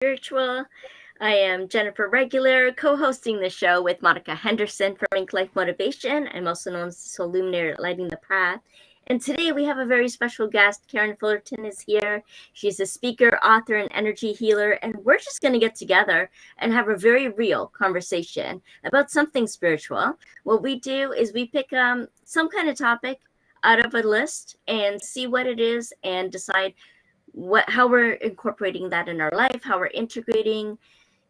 Spiritual. I am Jennifer Regular, co-hosting the show with Monica Henderson for MinkLife Motivation. I'm also known as the Soul Luminaire Lighting the Path. And today we have a very special guest. Karen Fullerton is here. She's a speaker, author, and energy healer. And we're just going to get together and have a very real conversation about something spiritual. What we do is we pick some kind of topic out of a list and see what it is and decide how we're incorporating that in our life, how we're integrating,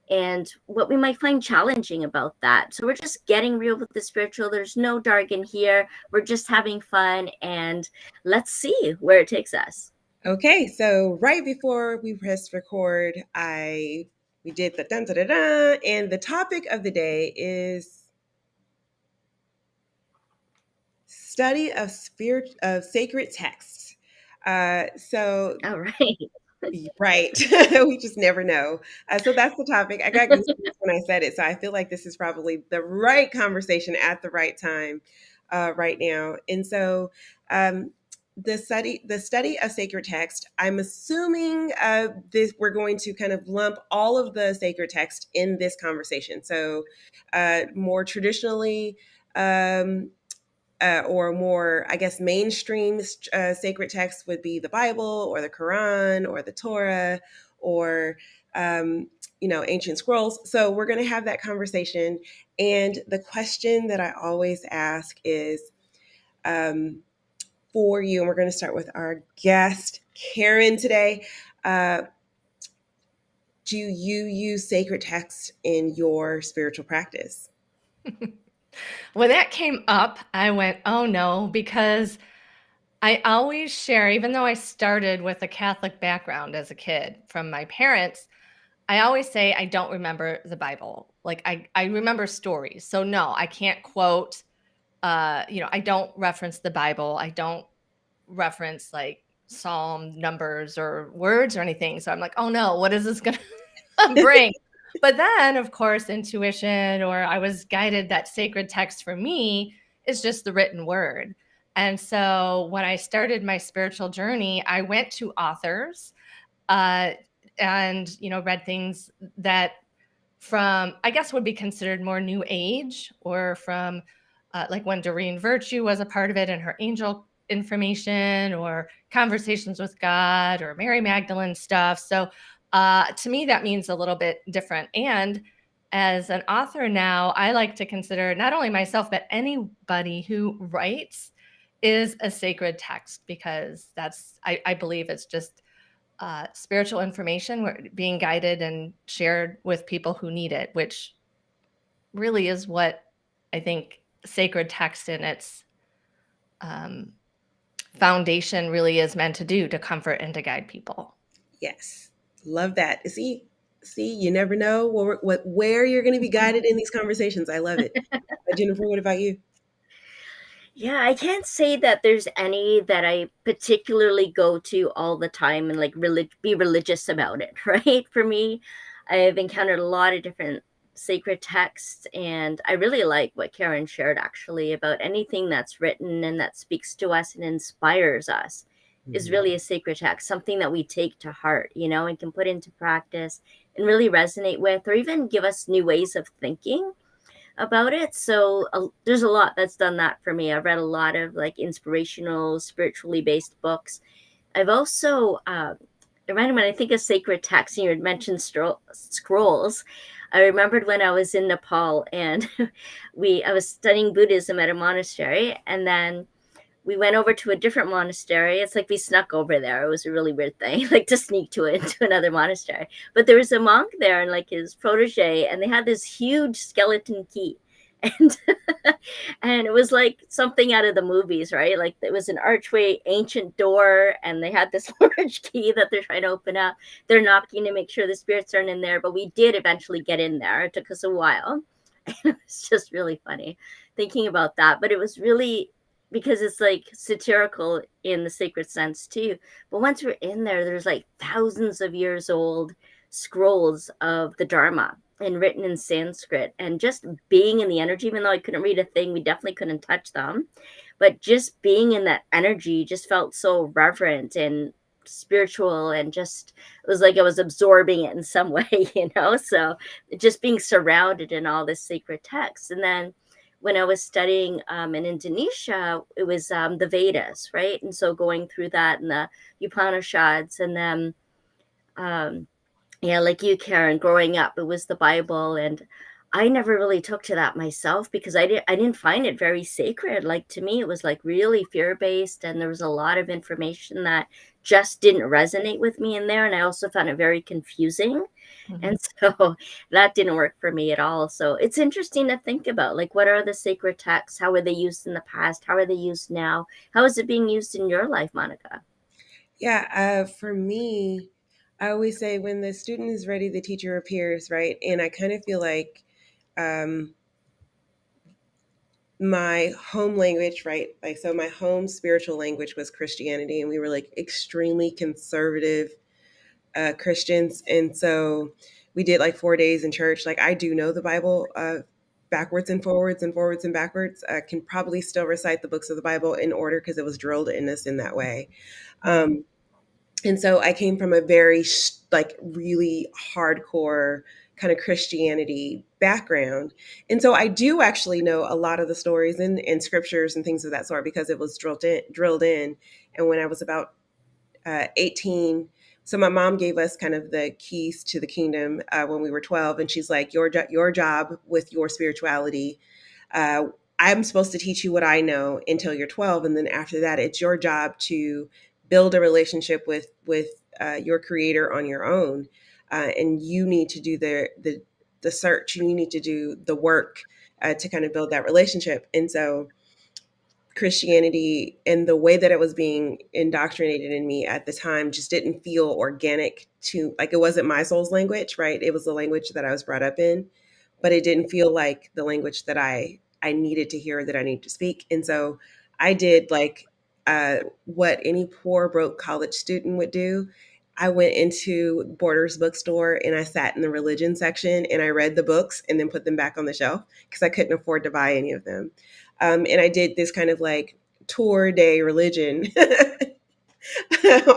and what we might find challenging about that. So we're just getting real with the spiritual. There's no jargon here. We're just having fun, and let's see where it takes us. Okay, so right before we pressed record, we did the dun da da da, and the topic of the day is study of sacred texts. So All right. right, we just never know. So that's the topic. I got goosebumps when I said it, so I feel like this is probably the right conversation at the right time, right now. And so, the study of sacred text. I'm assuming this we're going to kind of lump all of the sacred text in this conversation. So, more traditionally. Or more, I guess, mainstream sacred texts would be the Bible or the Quran or the Torah or, ancient scrolls. So we're going to have that conversation. And the question that I always ask is for you, and we're going to start with our guest, Karen, today. Do you use sacred texts in your spiritual practice? When that came up, I went, oh no, because I always share, even though I started with a Catholic background as a kid from my parents, I always say I don't remember the Bible. Like I remember stories. So no, I can't quote, I don't reference the Bible. I don't reference like Psalm numbers or words or anything. So I'm like, oh no, what is this going to bring? But then, of course, intuition, or I was guided that sacred text for me is just the written word. And so when I started my spiritual journey, I went to authors and, read things that from, I guess, would be considered more new age, or from like when Doreen Virtue was a part of it and her angel information, or conversations with God, or Mary Magdalene stuff. So to me, that means a little bit different. And as an author now, I like to consider not only myself, but anybody who writes is a sacred text, because I believe it's just spiritual information being guided and shared with people who need it, which really is what I think sacred text in its foundation really is meant to do, to comfort and to guide people. Yes, love that. See, you never know where you're going to be guided in these conversations. I love it. Jennifer, what about you? Yeah, I can't say that there's any that I particularly go to all the time and like be religious about it, right? For me, I've encountered a lot of different sacred texts, and I really like what Karen shared actually about anything that's written and that speaks to us and inspires us is really a sacred text, something that we take to heart, and can put into practice and really resonate with, or even give us new ways of thinking about it. So there's a lot that's done that for me. I've read a lot of like inspirational, spiritually based books. I've also, when I think of sacred texts, you had mentioned scrolls. I remembered when I was in Nepal and I was studying Buddhism at a monastery, and then we went over to a different monastery. It's like we snuck over there. It was a really weird thing, like to sneak to another monastery. But there was a monk there and like his protege, and they had this huge skeleton key. And and it was like something out of the movies, right? Like it was an archway, ancient door, and they had this large key that they're trying to open up. They're knocking to make sure the spirits aren't in there, but we did eventually get in there. It took us a while. It's just really funny thinking about that. But it was really, because it's like satirical in the sacred sense too. But once we're in there, there's like thousands of years old scrolls of the Dharma and written in Sanskrit, and just being in the energy, even though I couldn't read a thing, we definitely couldn't touch them. But just being in that energy just felt so reverent and spiritual, and just it was like I was absorbing it in some way, So just being surrounded in all this sacred text. And then when I was studying in Indonesia, it was the Vedas, right? And so going through that and the Upanishads, and then um, yeah, like you, Karen, growing up, it was the Bible, and I never really took to that myself because I didn't find it very sacred. Like to me, it was like really fear based, and there was a lot of information that just didn't resonate with me in there, and I also found it very confusing, Mhm. and so that didn't work for me at all. So it's interesting to think about, like, what are the sacred texts? How were they used in the past? How are they used now? How is it being used in your life, Monica? Yeah, for me, I always say when the student is ready, the teacher appears, right? And I kind of feel like um, my home language, right? Like, so my home spiritual language was Christianity, and we were like extremely conservative Christians. And so we did like 4 days in church. Like, I do know the Bible backwards and forwards and forwards and backwards. I can probably still recite the books of the Bible in order because it was drilled in us in that way. Mm. Um, and so I came from a very like really hardcore kind of Christianity background. And so I do actually know a lot of the stories and scriptures and things of that sort because it was drilled in. And when I was about 18, so my mom gave us kind of the keys to the kingdom when we were 12, and she's like, your job with your spirituality, uh, I'm supposed to teach you what I know until you're 12, and then after that, it's your job to build a relationship with your creator on your own, and you need to do the search, and you need to do the work to kind of build that relationship. And so Christianity and the way that it was being indoctrinated in me at the time just didn't feel organic to, like, it wasn't my soul's language, right? It was the language that I was brought up in, but it didn't feel like the language that I needed to hear, that I needed to speak. And so I did like what any poor broke college student would do. I went into Borders bookstore and I sat in the religion section and I read the books and then put them back on the shelf because I couldn't afford to buy any of them. And I did this kind of like tour day religion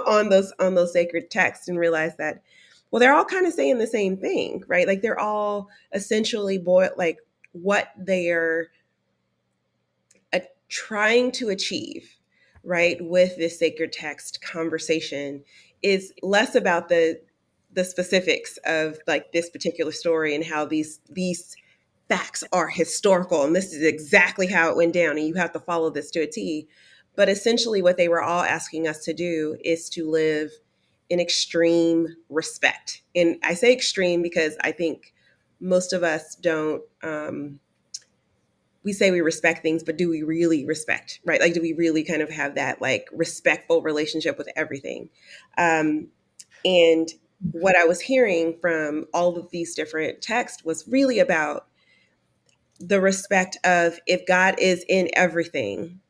on those sacred texts and realized that, well, they're all kind of saying the same thing, right? Like they're all essentially like what they're trying to achieve, right, with this sacred text conversation is less about the specifics of like this particular story and how these facts are historical and this is exactly how it went down and you have to follow this to a T. But essentially what they were all asking us to do is to live in extreme respect. And I say extreme because I think most of us don't we say we respect things, but do we really respect, right? Like, do we really kind of have that like respectful relationship with everything? Um, and what I was hearing from all of these different texts was really about the respect of, if God is in everything,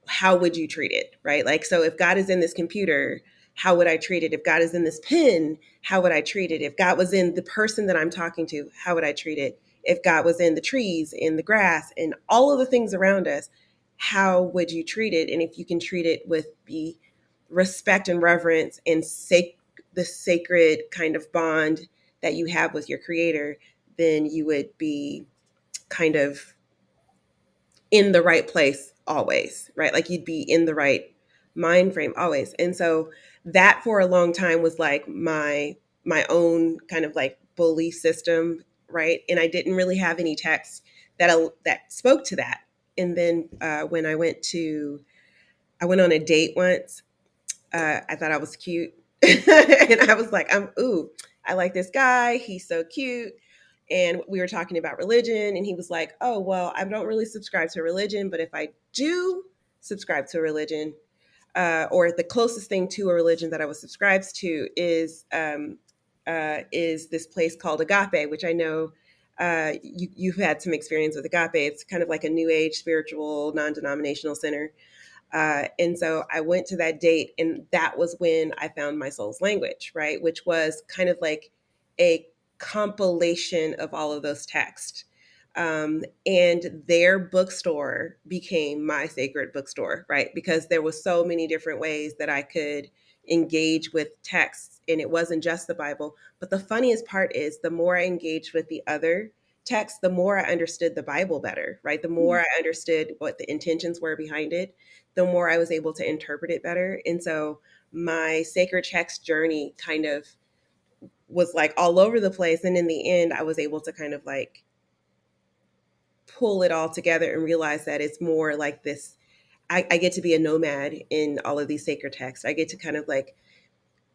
how would you treat it, right? Like, so if God is in this computer, how would I treat it? If God is in this pen, how would I treat it? If God was in the person that I'm talking to, how would I treat it? If God was in the trees, in the grass, and all of the things around us, how would you treat it? And if you can treat it with the respect and reverence and the sacred kind of bond that you have with your creator, then you would be kind of in the right place always, right? Like you'd be in the right mind frame always. And so that for a long time was like my own kind of like belief system, right? And I didn't really have any texts that spoke to that. And then when I went on a date once. I thought I was cute, and I was like, I like this guy. He's so cute. And we were talking about religion, and he was like, oh, well, I don't really subscribe to religion, but if I do subscribe to a religion, or the closest thing to a religion that I was subscribed to is this place called Agape, which I know you've had some experience with Agape. It's kind of like a new age spiritual non-denominational center. And so I went to that date, and that was when I found my soul's language, right? Which was kind of like a compilation of all of those texts. And their bookstore became my sacred bookstore, right? Because there was so many different ways that I could engage with texts, and it wasn't just the Bible. But the funniest part is the more I engaged with the other texts, the more I understood the Bible better, right? The more I understood what the intentions were behind it, the more I was able to interpret it better. And so my sacred text journey kind of was like all over the place. And in the end, I was able to kind of like pull it all together and realize that it's more like this. I get to be a nomad in all of these sacred texts. I get to kind of like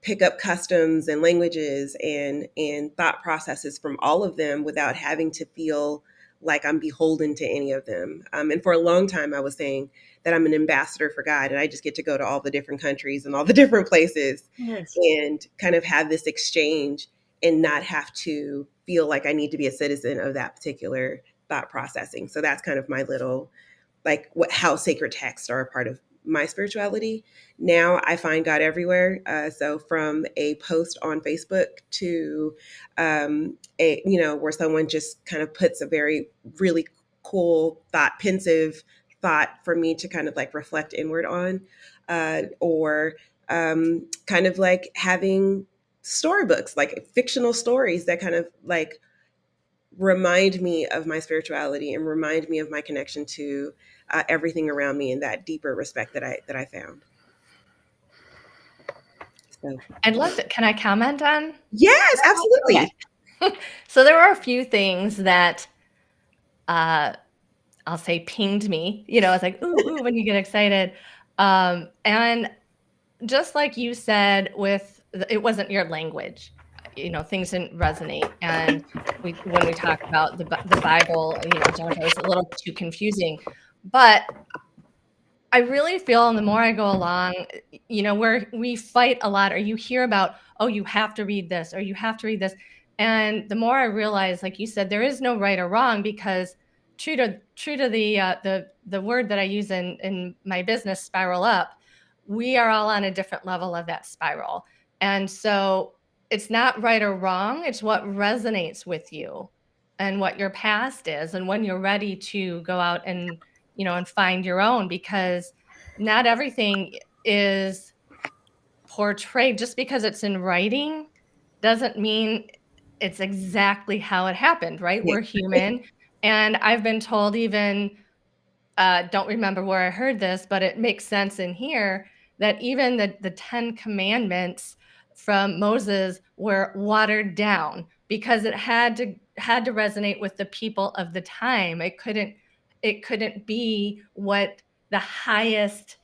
pick up customs and languages and thought processes from all of them without having to feel like I'm beholden to any of them. And for a long time, I was saying that I'm an ambassador for God, and I just get to go to all the different countries and all the different places Yes. and kind of have this exchange and not have to feel like I need to be a citizen of that particular thought processing. So that's kind of my little like how sacred texts are a part of my spirituality. Now I find God everywhere. So from a post on Facebook to a where someone just kind of puts a very really cool thought, pensive thought for me to kind of like reflect inward on, or kind of like having storybooks, like fictional stories that kind of like remind me of my spirituality and remind me of my connection to everything around me and that deeper respect that I found. So I'd love to. Can I comment on? yes, Okay. absolutely. So there are a few things that I'll say pinged me. It's like ooh when you get excited, and just like you said, it wasn't your language. Things didn't resonate, and when we talk about the Bible, Jonathan was a little too confusing, but I really feel, and the more I go along, where we fight a lot, or you hear about, oh, you have to read this, or you have to read this. And the more I realize, like you said, there is no right or wrong, because true to the word that I use in my business, Spiral Up, we are all on a different level of that spiral. And so it's not right or wrong, it's what resonates with you and what your past is, and when you're ready to go out and find your own, because not everything is portrayed. Just because it's in writing doesn't mean it's exactly how it happened, right? Yeah. We're human. And I've been told, even don't remember where I heard this, but it makes sense in here, that even the 10 commandments from Moses were watered down because it had to resonate with the people of the time. It couldn't be what the highest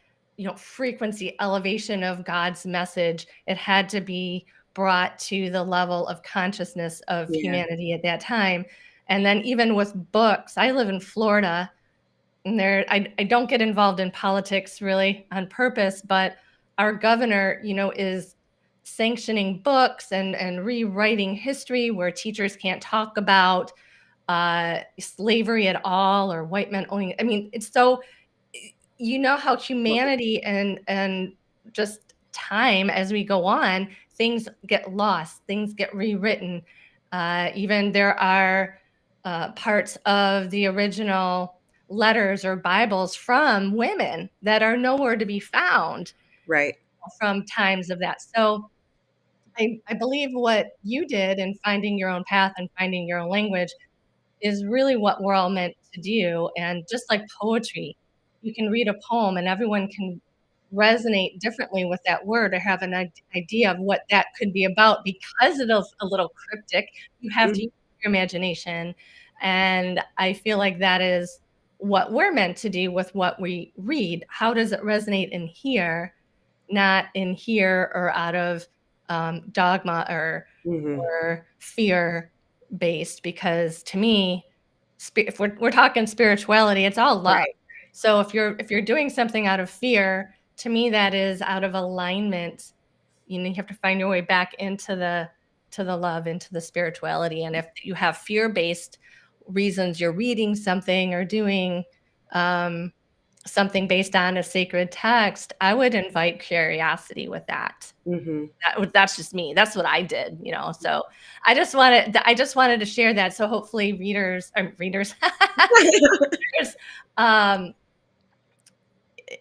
frequency elevation of God's message. It had to be brought to the level of consciousness of Yeah. humanity at that time. And then even with books, I live in Florida, and I don't get involved in politics really on purpose, but our governor, is sanctioning books and rewriting history where teachers can't talk about slavery at all, or white men owning. I mean, it's so, how humanity and just time, as we go on, things get lost, things get rewritten. Even there are parts of the original letters or Bibles from women that are nowhere to be found Right. from times of that. So I believe what you did in finding your own path and finding your own language is really what we're all meant to do. And just like poetry, you can read a poem and everyone can resonate differently with that word, or have an idea of what that could be about, because it is a little cryptic. You have to Mhm. use your imagination. And I feel like that is what we're meant to do with what we read. How does it resonate in here, not in here, or out of dogma Mhm. or fear based? Because to me, if we're talking spirituality, it's all love. Right. So if you're doing something out of fear, to me that is out of alignment. You have to find your way back into the love, into the spirituality. And if you have fear based reasons you're reading something or doing um, something based on a sacred text, I would invite curiosity with that. Mhm. That's just me. That's what I did. So I just wanted to share that. So hopefully readers, readers, um,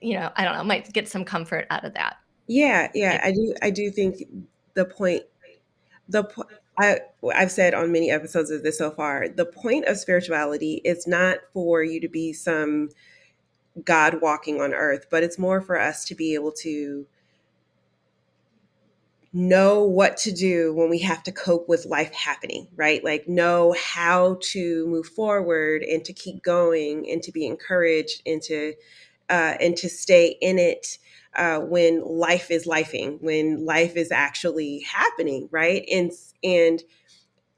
I don't know, might get some comfort out of that. Yeah, yeah, I do think the point the po- I I've said on many episodes of this so far, the point of spirituality is not for you to be some God walking on earth, but it's more for us to be able to know what to do when we have to cope with life happening, right? Like know how to move forward and to keep going and to be encouraged and to stay in it when life is lifing, when life is actually happening, right? And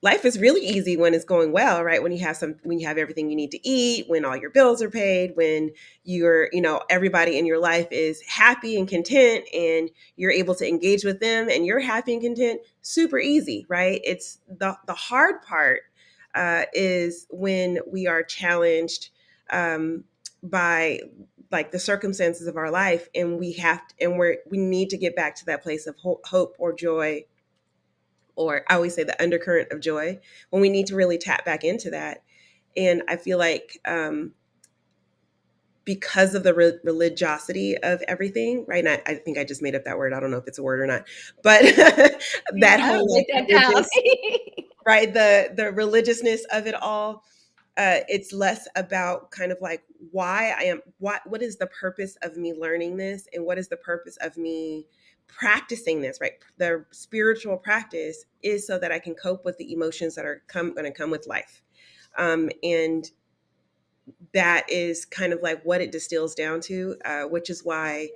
life is really easy when it's going well, right? When you have everything you need to eat, when all your bills are paid, when everybody in your life is happy and content and you're able to engage with them and you're happy and content. Super easy, right? It's the hard part is when we are challenged by like the circumstances of our life, and we need to get back to that place of hope or joy, or I always say the undercurrent of joy, when we need to really tap back into that. And I feel like because of the religiosity of everything, right? And I think I just made up that word. I don't know if it's a word or not, but that I whole would like write that down. religious, right? The religiousness of it all. It's less about kind of like why I am, what is the purpose of me learning this, and what is the purpose of me practicing this, right? The spiritual practice is so that I can cope with the emotions that are going to come with life. And that is kind of like what it distills down to, which is why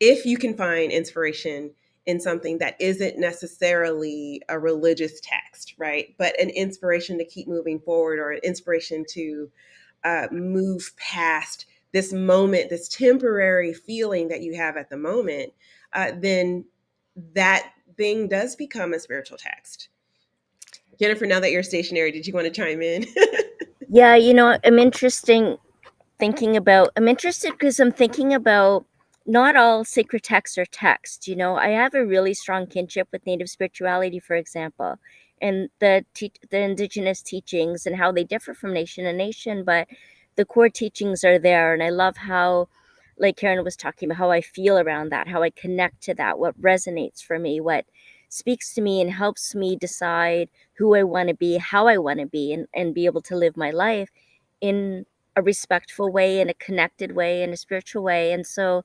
if you can find inspiration in something that isn't necessarily a religious text, right, but an inspiration to keep moving forward, or an inspiration to move past this moment, this temporary feeling that you have at the moment, then that thing does become a spiritual text. Jennifer, now that you're stationary, did you want to chime in? Yeah, I'm interested because I'm thinking about not all sacred texts are text. I have a really strong kinship with Native spirituality, for example, and the indigenous teachings and how they differ from nation to nation, but the core teachings are there. And I love how, like Karen was talking about, how I feel around that, how I connect to that, what resonates for me, what speaks to me and helps me decide who I want to be, how I want to be, and be able to live my life in a respectful way, in a connected way, in a spiritual way. And so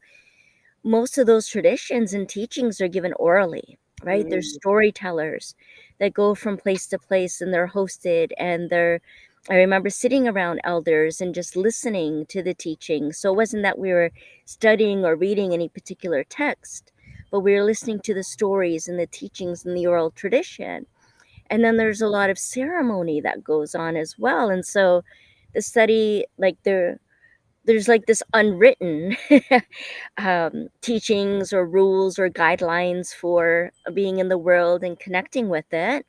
most of those traditions and teachings are given orally, right? There's Mm, storytellers that go from place to place, and they're hosted, and I remember sitting around elders and just listening to the teaching. So it wasn't that we were studying or reading any particular text, but we were listening to the stories and the teachings in the oral tradition. And then there's a lot of ceremony that goes on as well. And so the study, like there's like this unwritten teachings or rules or guidelines for being in the world and connecting with it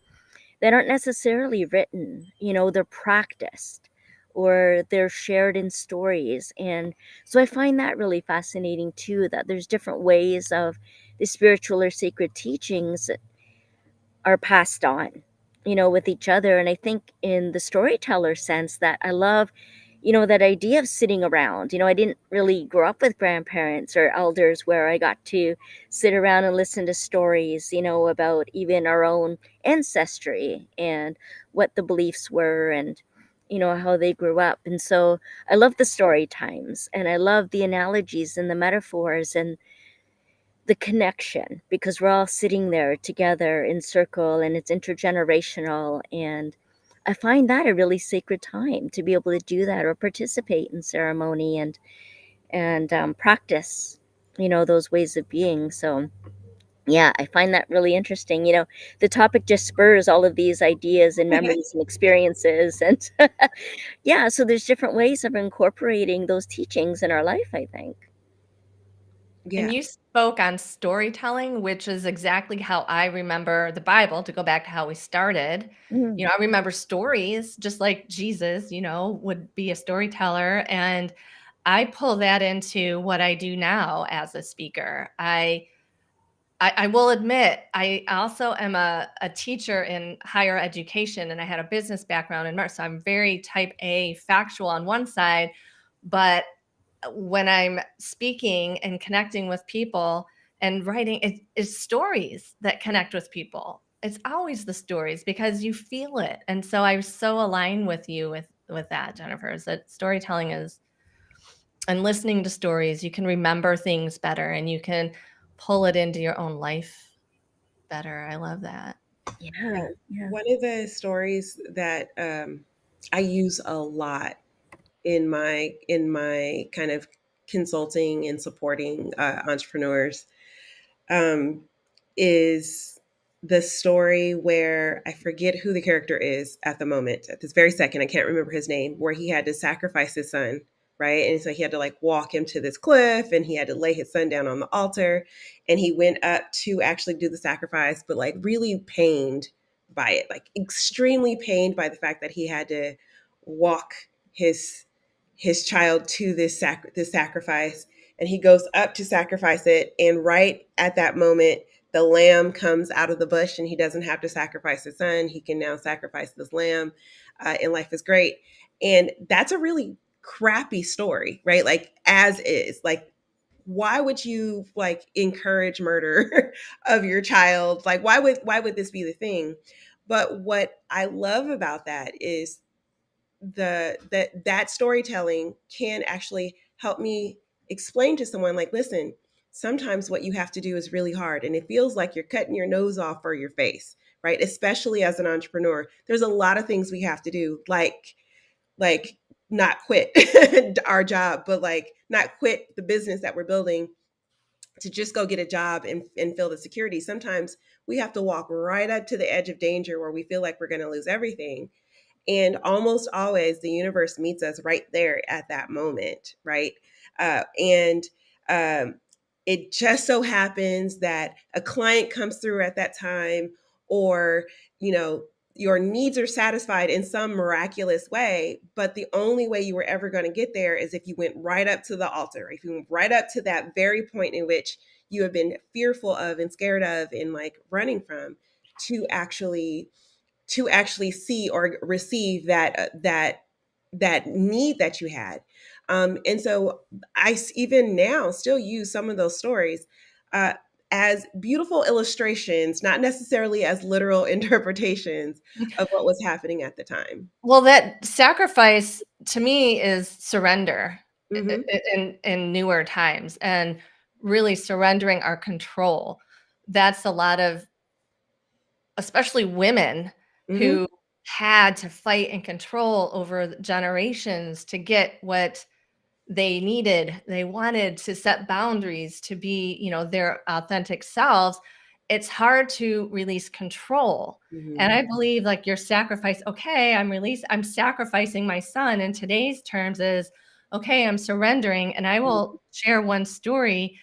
that aren't necessarily written. They're practiced or they're shared in stories. And so I find that really fascinating too, that there's different ways of the spiritual or sacred teachings are passed on, with each other. And I think in the storyteller sense, that I love, that idea of sitting around. I didn't really grow up with grandparents or elders where I got to sit around and listen to stories, about even our own ancestry and what the beliefs were, and how they grew up. And so I love the story times, and I love the analogies and the metaphors and the connection, because we're all sitting there together in circle, and it's intergenerational. And I find that a really sacred time to be able to do that or participate in ceremony and practice those ways of being. So yeah, I find that really interesting. The topic just spurs all of these ideas and memories and experiences. And yeah, so there's different ways of incorporating those teachings in our life, I think. yeah. And you spoke on storytelling, which is exactly how I remember the Bible, to go back to how we started. Mm. I remember stories just like Jesus, would be a storyteller. And I pull that into what I do now as a speaker. I will admit, I also am a teacher in higher education, and I had a business background in March. So I'm very type A factual on one side, but when I'm speaking and connecting with people, and writing is stories that connect with people. It's always the stories because you feel it. And so I so align with you with that, Jennifer, is that storytelling is, and listening to stories, you can remember things better and you can pull it into your own life better. I love that. Yeah, yeah. One of the stories that I use a lot in my kind of consulting and supporting entrepreneurs um, is the story where I forget who the character is at the moment, at this very second, I can't remember his name, where he had to sacrifice his son, right? And so he had to like walk him to this cliff and he had to lay his son down on the altar. And he went up to actually do the sacrifice, but like really pained by it, like extremely pained by the fact that he had to walk his his child to this sacrifice, and he goes up to sacrifice it, and right at that moment the lamb comes out of the bush and he doesn't have to sacrifice his son. He can now sacrifice this lamb, and life is great. And that's a really crappy story, right? Like, as is, like, why would you like encourage murder of your child? Like, why would this be the thing? But what I love about that is that storytelling can actually help me explain to someone, like, listen, sometimes what you have to do is really hard and it feels like you're cutting your nose off for your face, right? Especially as an entrepreneur, there's a lot of things we have to do, like not quit our job, but like not quit the business that we're building to just go get a job and feel the security. Sometimes we have to walk right up to the edge of danger where we feel like we're going to lose everything, and almost always the universe meets us right there at that moment, right? And it just so happens that a client comes through at that time, or, you know, your needs are satisfied in some miraculous way. But the only way you were ever going to get there is if you went right up to the altar, if you went right up to that very point in which you have been fearful of and scared of and like running from, to actually see or receive that need that you had. And so even now still use some of those stories uh, as beautiful illustrations, not necessarily as literal interpretations of what was happening at the time. Well, that sacrifice to me is surrender Mm-hmm. in newer times, and really surrendering our control. That's a lot of, especially women, Mm-hmm. who had to fight and control over generations to get what they needed. They wanted to set boundaries to be, their authentic selves. It's hard to release control. And Mm-hmm. I believe, like, your sacrifice, okay, I'm sacrificing my son in today's terms is, okay, I'm surrendering. And I will share one story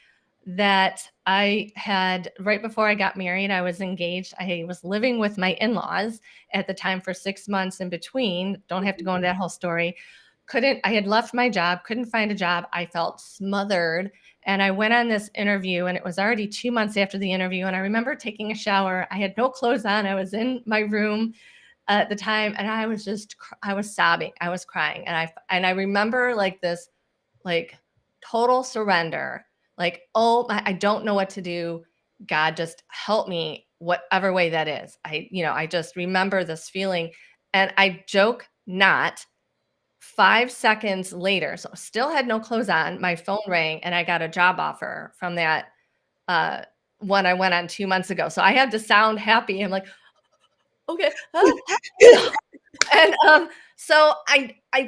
that I had right before I got married. I was engaged. I was living with my in-laws at the time for 6 months in between. Don't have to go into that whole story. I had left my job, couldn't find a job. I felt smothered. And I went on this interview, and it was already 2 months after the interview. And I remember taking a shower. I had no clothes on. I was in my room at the time, and I was sobbing. I was crying. And I remember like this, like, total surrender. Like, oh, I don't know what to do. God, just help me, whatever way that is. I just remember this feeling. And I joke not, 5 seconds later, so still had no clothes on, my phone rang and I got a job offer from that uh, one I went on 2 months ago. So I had to sound happy. I'm like, okay. And so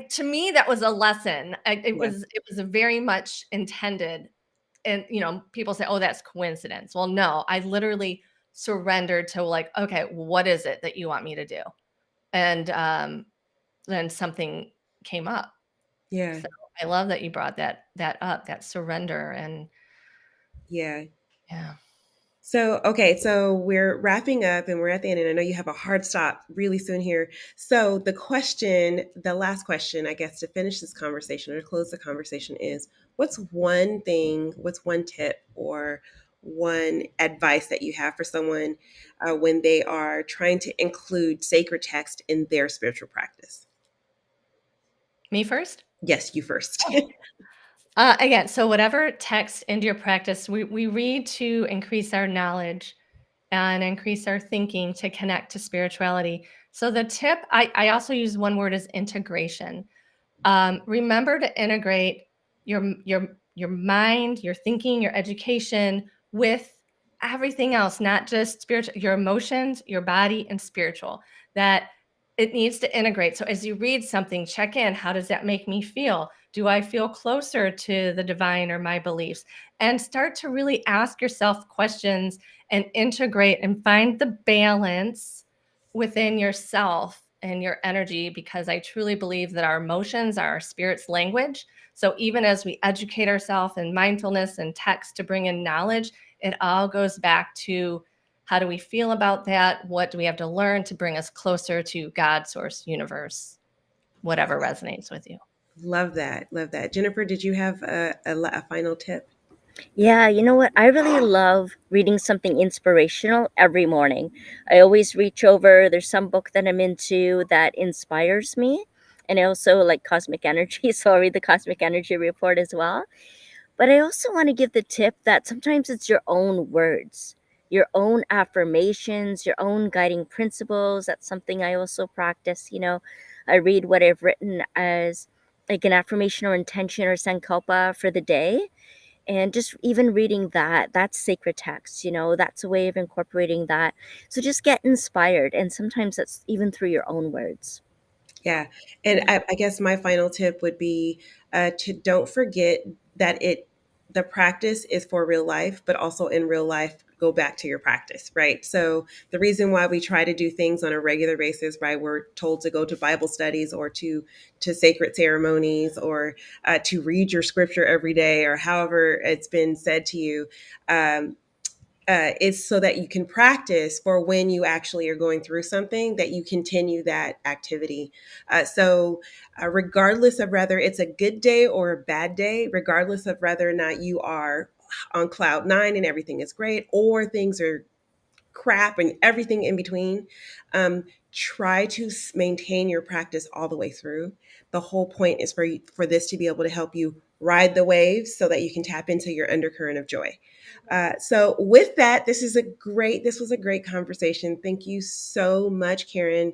to me, that was a lesson. It Yeah. was a very much intended. And people say, oh, that's coincidence. Well, no, I literally surrendered to, like, okay, what is it that you want me to do? And then something came up. Yeah. So I love that you brought that up, that surrender. And Yeah. yeah. So, okay, so we're wrapping up and we're at the end, and I know you have a hard stop really soon here. So, the last question, I guess, to finish this conversation or to close the conversation is, what's one tip or one advice that you have for someone when they are trying to include sacred text in their spiritual practice? Me first? Yes, you first. Again, so whatever text into your practice, we read to increase our knowledge and increase our thinking to connect to spirituality. So the tip, I also use one word, is integration. Remember to integrate your mind, your thinking, your education with everything else, not just spiritual, your emotions, your body, and spiritual. That it needs to integrate. So as you read something, check in. How does that make me feel? Do I feel closer to the divine or my beliefs? And start to really ask yourself questions and integrate and find the balance within yourself and your energy, because I truly believe that our emotions are our spirit's language. So even as we educate ourselves in mindfulness and text to bring in knowledge, it all goes back to how do we feel about that? What do we have to learn to bring us closer to God, source, universe, whatever resonates with you? Love that. Love that. Jennifer, did you have a final tip? Yeah, you know what? I really love reading something inspirational every morning. I always reach over, there's some book that I'm into that inspires me. And I also like cosmic energy, so I read the Cosmic Energy Report as well. But I also want to give the tip that sometimes it's your own words, your own affirmations, your own guiding principles. That's something I also practice. I read what I've written as like an affirmation or intention or sankalpa for the day. And just even reading that's sacred text, that's a way of incorporating that. So just get inspired. And sometimes that's even through your own words. Yeah. And I guess my final tip would be to don't forget that the practice is for real life, but also in real life, go back to your practice, right? So the reason why we try to do things on a regular basis, right? We're told to go to Bible studies or to sacred ceremonies or to read your scripture every day or however it's been said to you. Um, is so that you can practice for when you actually are going through something, that you continue that activity. Regardless of whether it's a good day or a bad day, regardless of whether or not you are on cloud nine and everything is great or things are crap and everything in between, try to maintain your practice all the way through. The whole point is for this to be able to help you ride the waves so that you can tap into your undercurrent of joy. So with that, this was a great conversation. Thank you so much, Karen,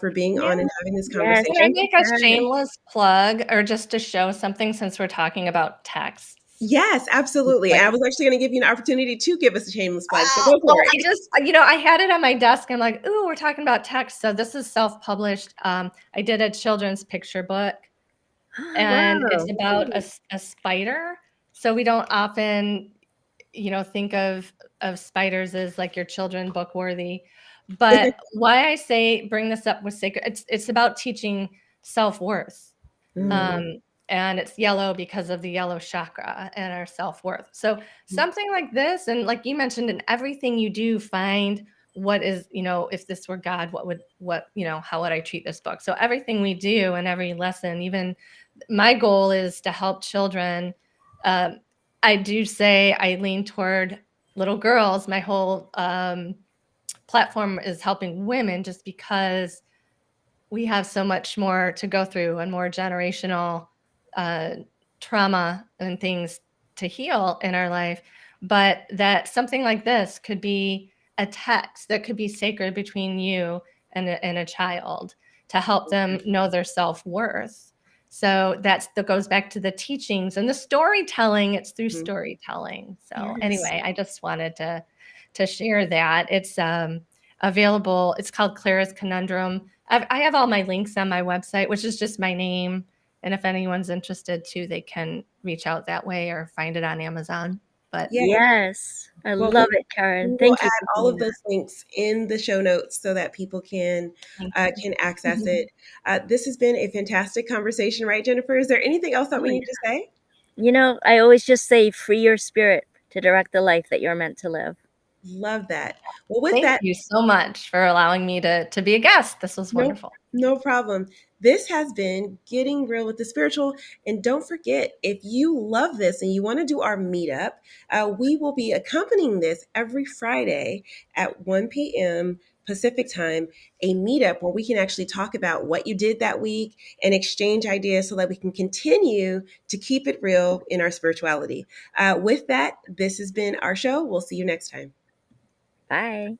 for being Yeah. on and having this Yes, Can I conversation. thank you, make a Karen. shameless plug or just to show something since we're talking about texts? Yes, absolutely. Quick. I was actually going to give you an opportunity to give us a shameless plug, so go Well, for I it. just, I had it on my desk. I'm like, ooh, we're talking about text. So this is self-published. I did a children's picture book, and it's Wow. about a spider. So we don't often, think of spiders as like your children book worthy. But why I say bring this up with sacred, it's about teaching self-worth. Mm. Um, and it's yellow because of the yellow chakra and our self-worth. So something like this, and like you mentioned, in everything you do, find what is, if this were God, how would I treat this book? So everything we do and every lesson, even my goal is to help children. Um, I do say I lean toward little girls. My whole platform is helping women, just because we have so much more to go through and more generational uh, trauma and things to heal in our life. But that something like this could be a text that could be sacred between you and a child to help them know their self-worth. So that goes back to the teachings and the storytelling. It's through Mhm. storytelling. So Yes. anyway, I just wanted to share that. It's available. It's called Clara's Conundrum. I have all my links on my website, which is just my name. And if anyone's interested too, they can reach out that way or find it on Amazon. But Yeah. Yes, I Well, love it, Karen. we will Thank you add for all doing of that. those links in the show notes so that people thank can access it. This has been a fantastic conversation, right, Jennifer? Is there anything else that we you. need to say? I always just say free your spirit to direct the life that you're meant to live. Love that. Well, with Thank that, you so much for allowing me to be a guest. This was no, wonderful. no problem. This has been Getting Real with the Spiritual. And don't forget, if you love this and you want to do our meetup, we will be accompanying this every Friday at 1 p.m. Pacific time, a meetup where we can actually talk about what you did that week and exchange ideas so that we can continue to keep it real in our spirituality. With that, this has been our show. We'll see you next time. Bye.